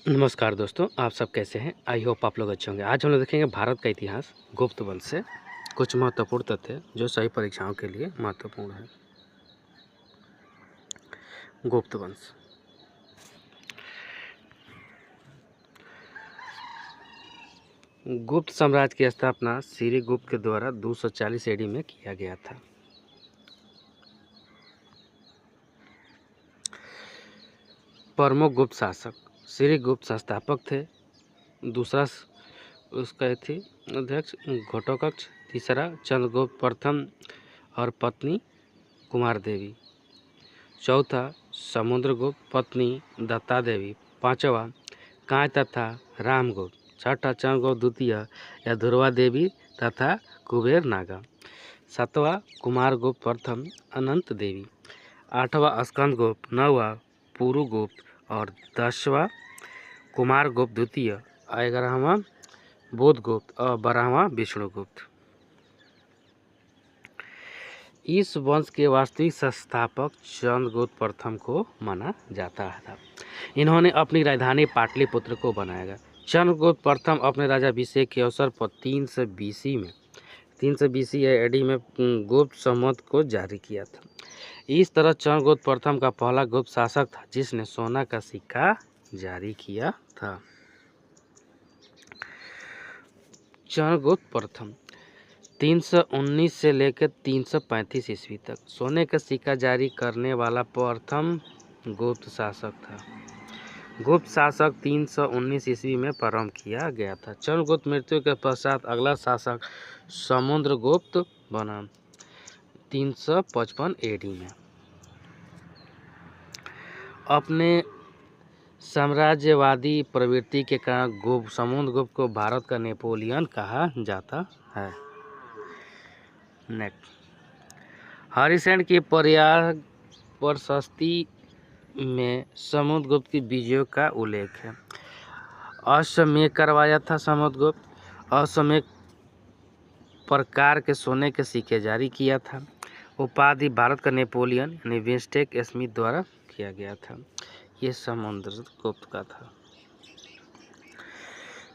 नमस्कार दोस्तों, आप सब कैसे हैं? आई होप आप लोग अच्छे होंगे। आज हम लोग देखेंगे भारत का इतिहास गुप्त वंश से कुछ महत्वपूर्ण तथ्य जो सभी परीक्षाओं के लिए महत्वपूर्ण है। गुप्त वंश। गुप्त साम्राज्य की स्थापना श्रीगुप्त के द्वारा 240 एडी में किया गया था। प्रमुख गुप्त शासक श्रीगुप्त संस्थापक थे, दूसरा उसका थी अध्यक्ष घटोत्कच, तीसरा चंद्रगुप्त प्रथम और पत्नी कुमार देवी, चौथा समुद्रगुप्त पत्नी दत्ता देवी, पांचवा कांय तथा रामगुप्त, छठा चंद्रगुप्त द्वितीय या ध्रुवा देवी तथा कुबेर नागा, सातवां कुमारगुप्त प्रथम अनंत देवी, आठवां स्कंदगुप्त, नौवां पुरुगुप्त और 10वां कुमारगुप्त द्वितीय, 11वां बुधगुप्त और 12वां विष्णुगुप्त। इस वंश के वास्तविक संस्थापक चंद्रगुप्त प्रथम को माना जाता था। इन्होंने अपनी राजधानी पाटलिपुत्र को बनाया। चंद्रगुप्त प्रथम अपने राजाभिषेक के अवसर पर 320 एडी में गुप्त संवत को जारी किया था। इस तरह चंद्रगुप्त प्रथम का पहला गुप्त शासक था जिसने सोना का सिक्का जारी किया था। चंद्रगुप्त प्रथम 319 से लेकर 335 ईस्वी तक सोने का सिक्का जारी करने वाला प्रथम गुप्त शासक था। गुप्त शासक 319 ईस्वी में प्रारंभ किया गया था। चंद्रगुप्त मृत्यु के पश्चात अगला शासक समुद्रगुप्त बना 355 एडी में। अपने साम्राज्यवादी प्रवृत्ति के कारण समुद्रगुप्त को भारत का नेपोलियन कहा जाता है। नेक्स्ट, हरिसेन की प्रयाग प्रशस्ति में समुद्रगुप्त की विजयों का उल्लेख है। अश्वमेध करवाया था समुद्रगुप्त। अश्वमेध प्रकार के सोने के सिक्के जारी किया था। उपाधि भारत का नेपोलियन यानी विंस्टेक स्मिथ द्वारा किया गया था। ये समुद्रगुप्त का था।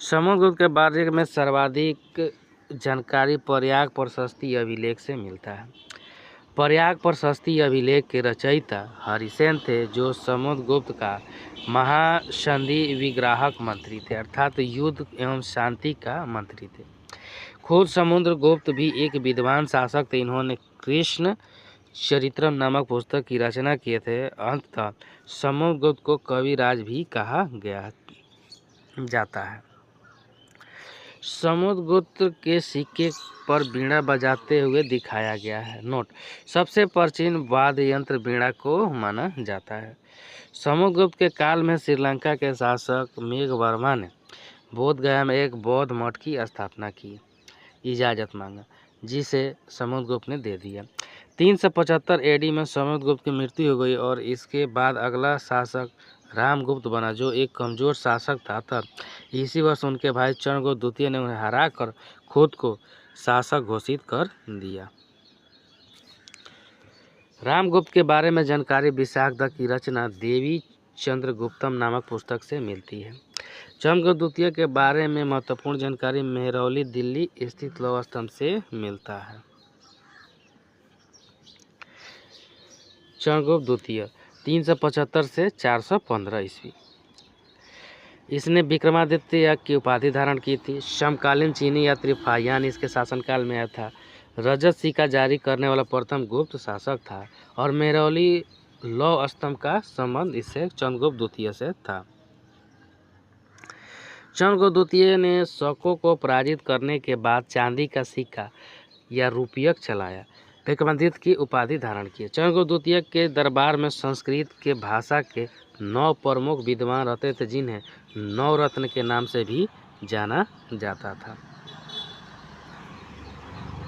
समुद्रगुप्त के बारे में सर्वाधिक जानकारी प्रयाग प्रशस्ति अभिलेख से मिलता है। प्रयाग प्रशस्ति अभिलेख के रचयिता हरिसेन थे, जो समुद्रगुप्त का महासंधि विग्राहक मंत्री थे, अर्थात युद्ध एवं शांति का मंत्री थे। खुद समुद्रगुप्त भी एक विद्वान शासक थे। इन्होंने कृष्ण चरित्रम नामक पुस्तक की रचना किए थे। अंततः समुद्रगुप्त को कविराज भी कहा जाता है। समुद्रगुप्त के सिक्के पर वीणा बजाते हुए दिखाया गया है। नोट, सबसे प्राचीन वाद्य यंत्र वीणा को माना जाता है। समुद्रगुप्त के काल में श्रीलंका के शासक मेघवर्मा ने बोधगया में एक बौद्ध मठ की स्थापना की, इजाज़त मांगा, जिसे समुद्रगुप्त ने दे दिया। 375 एडी में समुद्रगुप्त की मृत्यु हो गई और इसके बाद अगला शासक रामगुप्त बना, जो एक कमजोर शासक था। इसी वर्ष उनके भाई चंद्रगुप्त द्वितीय ने उन्हें हराकर खुद को शासक घोषित कर दिया। रामगुप्त के बारे में जानकारी विशाखदत्त की रचना देवी चंद्रगुप्तम नामक पुस्तक से मिलती है। चंद्रगुप्त द्वितीय के बारे में महत्वपूर्ण जानकारी मेहरौली दिल्ली स्थित लौह स्तंभ से मिलता है। चंद्रगुप्त द्वितीय 375 से 415 ईस्वी। इसने विक्रमादित्य की उपाधि धारण की थी। समकालीन चीनी यात्री फाहियान इसके शासनकाल में आया था। रजत सिक्का जारी करने वाला प्रथम गुप्त शासक था और मेहरौली लौह स्तंभ का संबंध इससे चंद्रगुप्त द्वितीय से था। चंद्रगुप्त द्वितीय ने शकों को पराजित करने के बाद चांदी का सिक्का या रुपयक चलाया। विक्रमादित्य की उपाधि धारण की। चंद्रगुप्त द्वितीय के दरबार में संस्कृत के भाषा के 9 प्रमुख विद्वान रहते थे, जिन्हें 9 रत्न के नाम से भी जाना जाता था।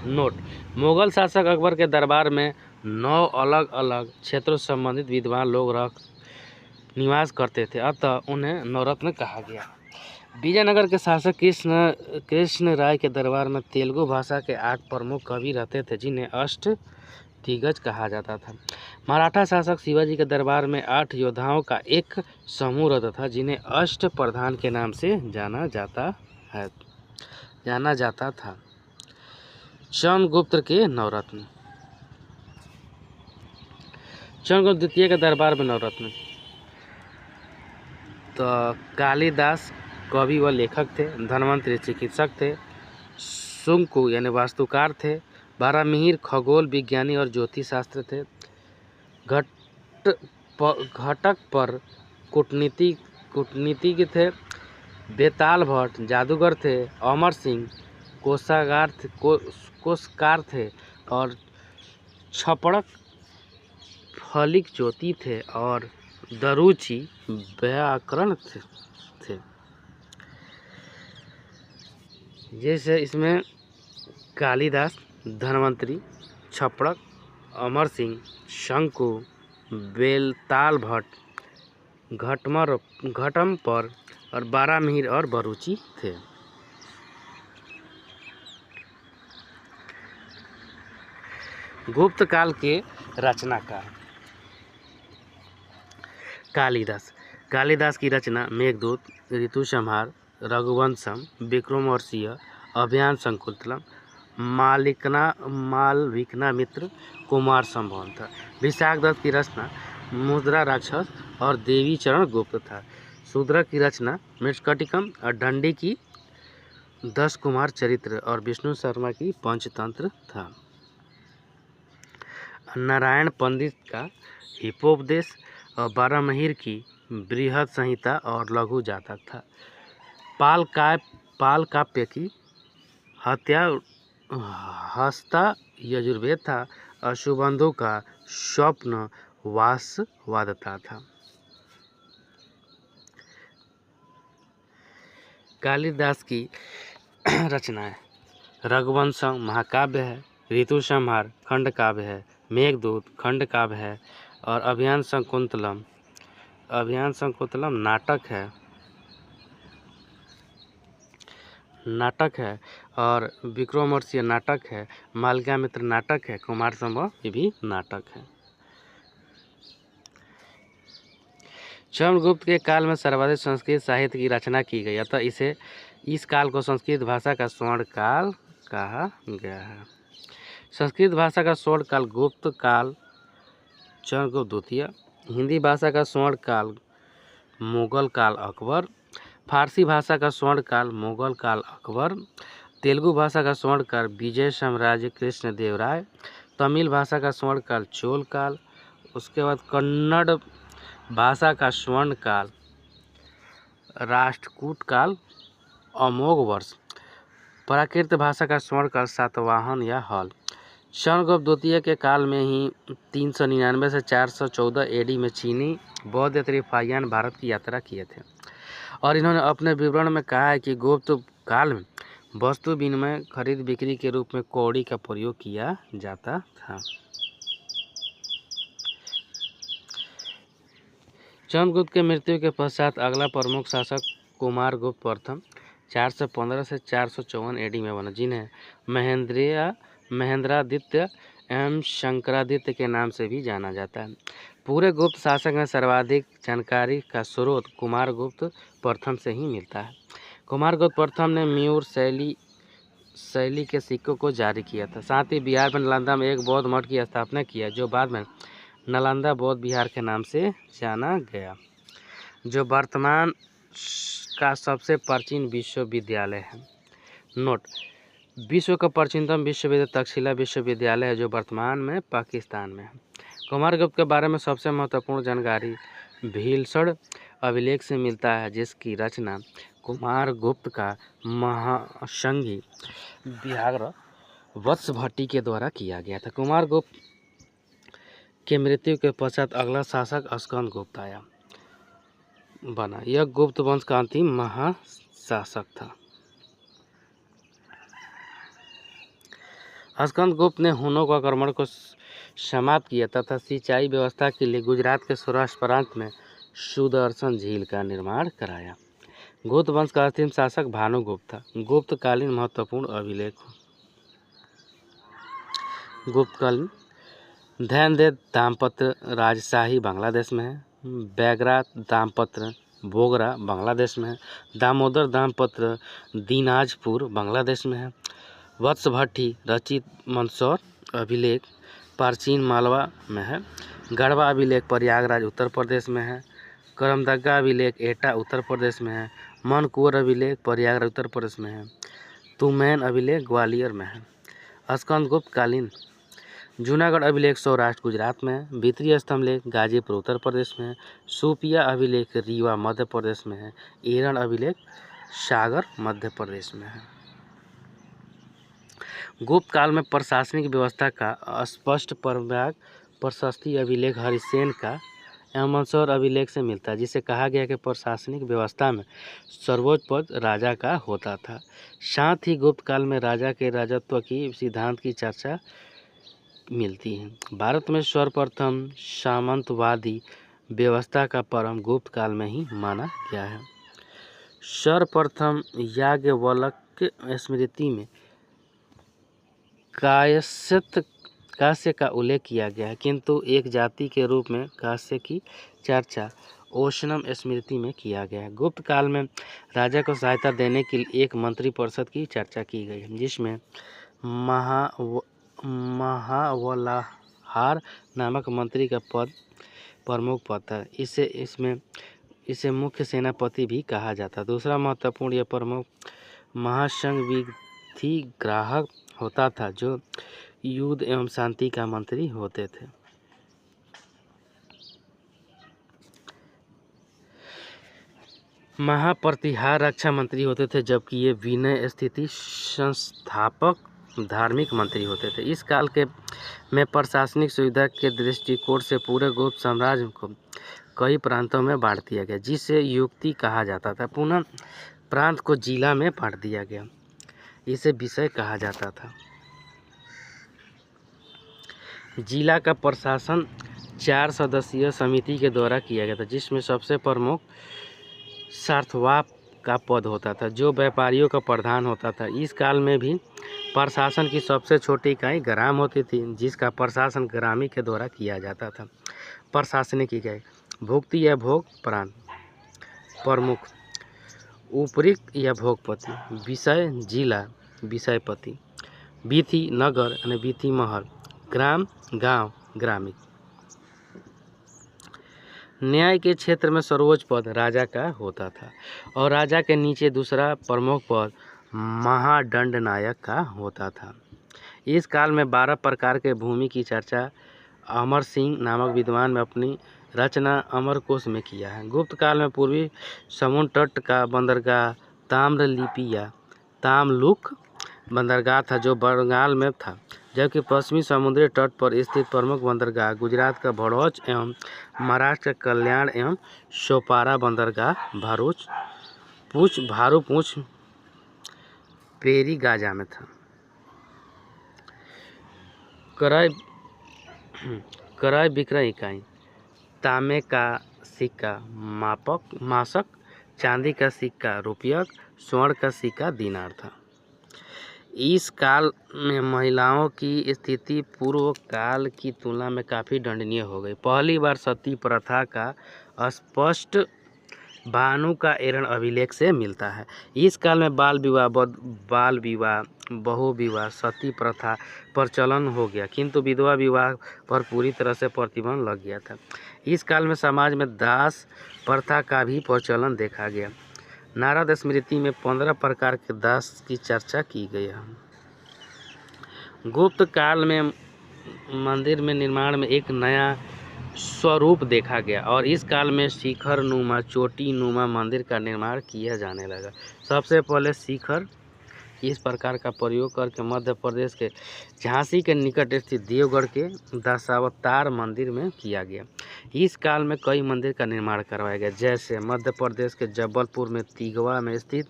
नोट, मुगल शासक अकबर के दरबार में 9 अलग अलग क्षेत्रों से संबंधित विद्वान लोग निवास करते थे, अतः उन्हें नवरत्न कहा गया। विजयनगर के शासक कृष्ण राय के दरबार में तेलुगु भाषा के 8 प्रमुख कवि रहते थे, जिन्हें अष्टदिग्गज कहा जाता था। मराठा शासक शिवाजी के दरबार में 8 योद्धाओं का एक समूह रहता था जिन्हें अष्ट प्रधान के नाम से जाना जाता था। चंद्रगुप्त के नवरत्न। चंद्रगुप्त द्वितीय के दरबार में नवरत्न तो कालिदास कवि व लेखक थे, धन्वंतरि चिकित्सक थे, शुंकु यानी वास्तुकार थे, बारामिहिर खगोल विज्ञानी और ज्योतिष शास्त्र थे, घटक पर कूटनीतिज्ञ थे, बेताल भट्ट जादूगर थे, अमर सिंह कोषकार थे और छपड़क फलिक ज्योति थे और दरुचि व्याकरण थे। जैसे इसमें कालिदास, धन्वंतरि, छपड़क, अमर सिंह, शंकु, बेताल भट्ट, घटमपर और बारामिहिर और बरूची थे। गुप्त काल के रचनाकार। कालिदास की रचना मेघदूत, ऋतुसंहार, रघुवंशम, विक्रमोर्वशीय, अभियान शकुंतलम, मालविकाग्निमित्र, कुमार संभव था। विशाखदत्त की रचना मुद्रा राक्षस और देवी चरण गुप्त था। शूद्रक की रचना मृच्छकटिकम और दंडी की 10 कुमार चरित्र और विष्णु शर्मा की पंचतंत्र था। नारायण पंडित का हिपोपदेश और बारामिहिर की बृहद संहिता और लघु जातक था। पाल काव्य की हस्ता यजुर्वेद था और सुबंधु का स्वप्न वासवादता था। कालिदास की रचनाएं रघुवंशम महाकाव्य है, ऋतुसंहार खंड काव्य है, मेघदूत खंड काव्य है और अभियान शकुंतलम नाटक है और विक्रमोर्वशीय नाटक है, मालविकाग्निमित्र नाटक है, कुमार संभव ये भी नाटक है। चंद्रगुप्त के काल में सर्वाधिक संस्कृत साहित्य की रचना की गई, अतः इस काल को संस्कृत भाषा का स्वर्ण काल कहा गया है। संस्कृत भाषा का स्वर्ण काल गुप्त काल चंद्रगुप्त द्वितीय, हिंदी भाषा का स्वर्ण काल मुगल काल अकबर, फारसी भाषा का स्वर्ण काल मुगल काल अकबर, तेलुगु भाषा का स्वर्ण काल विजय साम्राज्य कृष्णदेव राय, तमिल भाषा का स्वर्ण काल चोल काल, उसके बाद कन्नड़ भाषा का स्वर्ण काल राष्ट्रकूट काल अमोघ वर्ष, प्राकृत भाषा का स्वर्ण काल सातवाहन या हल। चंद्रगुप्त द्वितीय के काल में ही 399 से 414 एडी में चीनी बौद्ध यात्री फाहियान भारत की यात्रा किए थे और इन्होंने अपने विवरण में कहा है कि गुप्त काल में वस्तु विनिमय खरीद बिक्री के रूप में कौड़ी का प्रयोग किया जाता था। चंद्रगुप्त के मृत्यु के पश्चात अगला प्रमुख शासक कुमारगुप्त प्रथम 415 से 454 एडी में बना, जिन्हें महेंद्रादित्य एवं शंकरादित्य के नाम से भी जाना जाता है। पूरे गुप्त शासक में सर्वाधिक जानकारी का स्रोत कुमारगुप्त प्रथम से ही मिलता है। कुमारगुप्त प्रथम ने मयूर शैली के सिक्कों को जारी किया था। साथ ही बिहार में नालंदा में एक बौद्ध मठ की स्थापना किया, जो बाद में नालंदा बौद्ध विहार के नाम से जाना गया, जो वर्तमान का सबसे प्राचीन विश्वविद्यालय है। नोट: विश्व का प्राचीनतम विश्वविद्यालय तक्षशिला विश्वविद्यालय है, जो वर्तमान में पाकिस्तान में है। कुमारगुप्त के बारे में सबसे महत्वपूर्ण जानकारी भीलसड़ अभिलेख से मिलता है, जिसकी रचना कुमारगुप्त का महासंगी व्याघ्र वत्स भट्टी के द्वारा किया गया था। कुमारगुप्त के मृत्यु के पश्चात अगला शासक स्कंदगुप्त बना। यह गुप्त वंश का अंतिम महाशासक था। स्कंदगुप्त ने हुनों का आक्रमण को समाप्त किया तथा सिंचाई व्यवस्था के लिए गुजरात के सौराष्ट्र प्रांत में सुदर्शन झील का निर्माण कराया। गुप्त वंश का अंतिम शासक भानुगुप्त था। गुप्तकालीन महत्वपूर्ण अभिलेख। गुप्तकालीन ध्यान दे दाम्पत्र राजशाही बांग्लादेश में है। बैगरा दाम्पत्र बोगरा बांग्लादेश में है। दामोदर दाम्पत्र दीनाजपुर बांग्लादेश में है। वत्स भट्टी रचित मंदसौर अभिलेख प्राचीन मालवा में है। गढ़वा अभिलेख प्रयागराज उत्तर प्रदेश में है। करमदग्गा अभिलेख एटा उत्तर प्रदेश में है। मनकुंवर अभिलेख प्रयागराज उत्तर प्रदेश में है। तुमैन अभिलेख ग्वालियर में है। स्कंदगुप्त कालीन जूनागढ़ अभिलेख सौराष्ट्र गुजरात में है। भीतरी स्तंभलेख गाजीपुर उत्तर प्रदेश में है। सुपिया अभिलेख रीवा मध्य प्रदेश में है। एरन अभिलेख सागर मध्य प्रदेश में है। गुप्त काल में प्रशासनिक व्यवस्था का स्पष्ट प्रमाण प्रशस्ति अभिलेख हरिसेन का एवं मंदसौर अभिलेख से मिलता है, जिसे कहा गया कि प्रशासनिक व्यवस्था में सर्वोच्च पद राजा का होता था। साथ ही गुप्त काल में राजा के राजत्व की सिद्धांत की चर्चा मिलती है। भारत में सर्वप्रथम सामंतवादी व्यवस्था का प्रारंभ गुप्त काल में ही माना गया है। सर्वप्रथम याज्ञवल्क्य स्मृति में कांस्य का उल्लेख किया गया है, किंतु एक जाति के रूप में कांस्य की चर्चा ओशनम स्मृति में किया गया है। गुप्त काल में राजा को सहायता देने के लिए एक मंत्रिपरिषद की चर्चा की गई है, जिसमें महावलाहार नामक मंत्री का पद प्रमुख पद था। इसे मुख्य सेनापति भी कहा जाता है। दूसरा महत्वपूर्ण या प्रमुख महासंविधिग्राहक होता था, जो युद्ध एवं शांति का मंत्री होते थे। महाप्रतिहार रक्षा मंत्री होते थे, जबकि ये विनय स्थिति संस्थापक धार्मिक मंत्री होते थे। इस काल के में प्रशासनिक सुविधा के दृष्टिकोण से पूरे गुप्त साम्राज्य को कई प्रांतों में बांट दिया गया, जिसे युक्ति कहा जाता था। पुनः प्रांत को जिला में बांट दिया गया, इसे विषय कहा जाता था। जिला का प्रशासन 4 सदस्यीय समिति के द्वारा किया गया था, जिसमें सबसे प्रमुख सार्थवाप का पद होता था, जो व्यापारियों का प्रधान होता था। इस काल में भी प्रशासन की सबसे छोटी इकाई ग्राम होती थी, जिसका प्रशासन ग्रामी के द्वारा किया जाता था। प्रशासनिक इकाई भुक्ति या भोग प्रांत प्रमुख, उपरिक्त या भोगपति, विषय जिला विषयपति, वीथी नगर यानी वीथी महल, ग्राम गांव ग्रामिक। न्याय के क्षेत्र में सर्वोच्च पद राजा का होता था और राजा के नीचे दूसरा प्रमुख पद महादंड नायक का होता था। इस काल में 12 प्रकार के भूमि की चर्चा अमर सिंह नामक विद्वान ने अपनी रचना अमरकोश में किया है। गुप्त काल में पूर्वी समुद्र तट का बंदरगाह ताम्रलिप्ति या तामलुक बंदरगाह था, जो बंगाल में था, जबकि पश्चिमी समुद्री तट पर स्थित प्रमुख बंदरगाह गुजरात का भड़ौच एवं महाराष्ट्र का कल्याण एवं सोपारा बंदरगाह भारूपुछ पेरी गाजा में था। क्रय विक्रय इकाई तांबे का सिक्का मासक, चांदी का सिक्का रुपयक, स्वर्ण का सिक्का दिनार था। इस काल में महिलाओं की स्थिति पूर्व काल की तुलना में काफ़ी दंडनीय हो गई। पहली बार सती प्रथा का स्पष्ट भानु का एरन अभिलेख से मिलता है। इस काल में बाल विवाह, बहु विवाह, सती प्रथा प्रचलन हो गया, किंतु विधवा विवाह पर पूरी तरह से प्रतिबंध लग गया था। इस काल में समाज में दास प्रथा का भी प्रचलन देखा गया। नारद स्मृति में 15 प्रकार के दास की चर्चा की गई है। गुप्त काल में मंदिर में निर्माण में एक नया स्वरूप देखा गया और इस काल में शिखर नुमा, चोटी नुमा मंदिर का निर्माण किया जाने लगा। सबसे पहले शिखर इस प्रकार का प्रयोग करके मध्य प्रदेश के झांसी के निकट स्थित देवगढ़ के दशावतार मंदिर में किया गया। इस काल में कई मंदिर का निर्माण करवाया गया, जैसे मध्य प्रदेश के जबलपुर में तिगवा में स्थित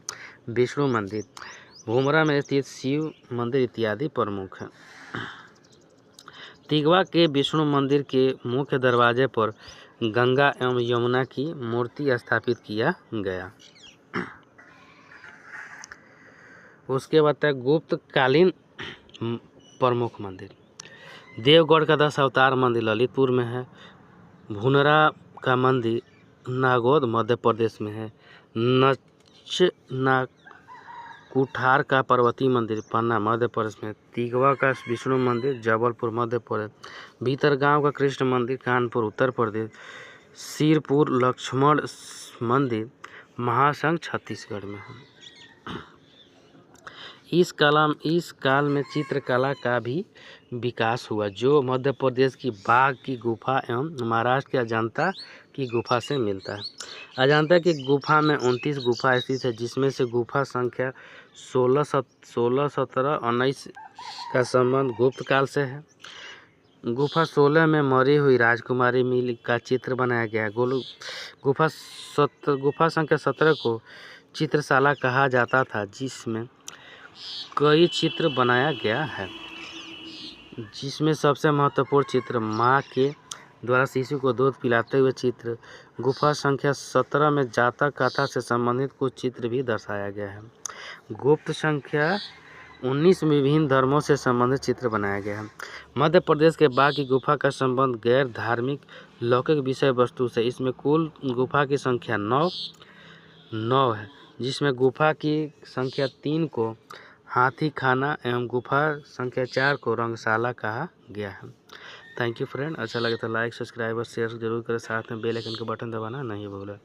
विष्णु मंदिर, भूमरा में स्थित शिव मंदिर इत्यादि प्रमुख हैं। तिगवा के विष्णु मंदिर के मुख्य दरवाजे पर गंगा एवं यमुना की मूर्ति स्थापित किया गया। उसके बाद गुप्त कालीन प्रमुख मंदिर देवगढ़ का 10 अवतार मंदिर ललितपुर में है। भुनरा का मंदिर नागौद मध्य प्रदेश में है। नचना कुठार का पर्वतीय मंदिर पन्ना मध्य प्रदेश में। तिगवा का विष्णु मंदिर जबलपुर मध्य प्रदेश। भीतरगांव का कृष्ण मंदिर कानपुर उत्तर प्रदेश। सिरपुर लक्ष्मण मंदिर महासंघ छत्तीसगढ़ में है। इस काल में चित्रकला का भी विकास हुआ, जो मध्य प्रदेश की बाघ की गुफा एवं महाराष्ट्र के अजंता की गुफा से मिलता है। अजंता की गुफा में 29 गुफा स्थित है, जिसमें से गुफा संख्या 16, 17, 19 का संबंध गुप्त काल से है। गुफा 16 में मरी हुई राजकुमारी मिल का चित्र बनाया गया है। गुफा संख्या 17 को चित्रशाला कहा जाता था, जिसमें कई चित्र बनाया गया है, जिसमें सबसे महत्वपूर्ण चित्र माँ के द्वारा शिशु को दूध पिलाते हुए चित्र। गुफा संख्या 17 में जातक कथा से संबंधित कुछ चित्र भी दर्शाया गया है। गुप्त संख्या 19 में विभिन्न धर्मों से संबंधित चित्र बनाया गया है। मध्य प्रदेश के बाघ की गुफा का संबंध गैर धार्मिक लौकिक विषय वस्तु से। इसमें कुल गुफा की संख्या 9 है, जिसमें गुफा की संख्या 3 को हाथी खाना एवं गुफा संख्या 4 को रंगशाला कहा गया है। Thank you friend. अच्छा लगे तो लाइक सब्सक्राइब और शेयर जरूर करें, साथ में बेल आइकन का बटन दबाना नहीं भूलें।